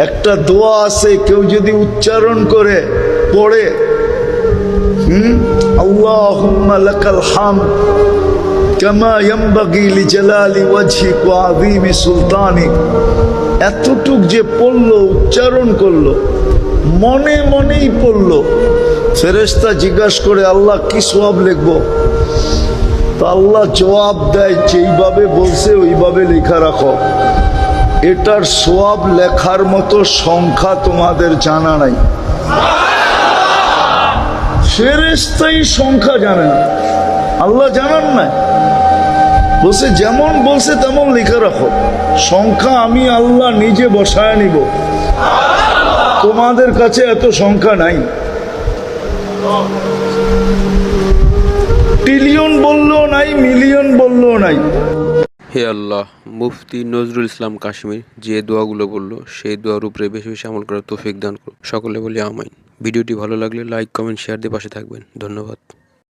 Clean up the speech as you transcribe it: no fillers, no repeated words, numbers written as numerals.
একটা দোয়া আছে, কেউ যদি উচ্চারণ করে পড়ে, আল্লাহুম্মা লাকাল হামদ কামা ইয়ানবাগি লিজালালি ওয়াজহিক ওয়া আযীমি সুলতানিক, এতটুক যে পড়লো, উচ্চারণ করলো, মনে মনেই পড়লো, ফেরেশতা জিজ্ঞাসা করে আল্লাহ কি সওয়াব লিখবো? তো আল্লাহ জবাব দেয়, যেইভাবে বলছে ওইভাবে লেখা রাখো। এটার সওয়াব লেখার মতো সংখ্যা তোমাদের জানা নাই। ফেরেশতাই সংখ্যা জানে না, আল্লাহ জানান না। বলছে যেমন বলছে তেমন লেখা রাখো, সংখ্যা আমি আল্লাহ নিজে বসায় নিব, তোমাদের কাছে এত সংখ্যা নাই। ট্রিলিয়ন বললেও নাই, মিলিয়ন বললেও নাই। হে আল্লাহ, মুফতি নজরুল ইসলাম কাশ্মীর যে দোয়াগুলো বললো সেই দোয়ার উপরে বেশি বেশি আমল করার তৌফিক দান করুন। সকলে বলি আমিন। ভিডিওটি ভালো লাগলে লাইক, কমেন্ট, শেয়ার দিয়ে পাশে থাকবেন। ধন্যবাদ।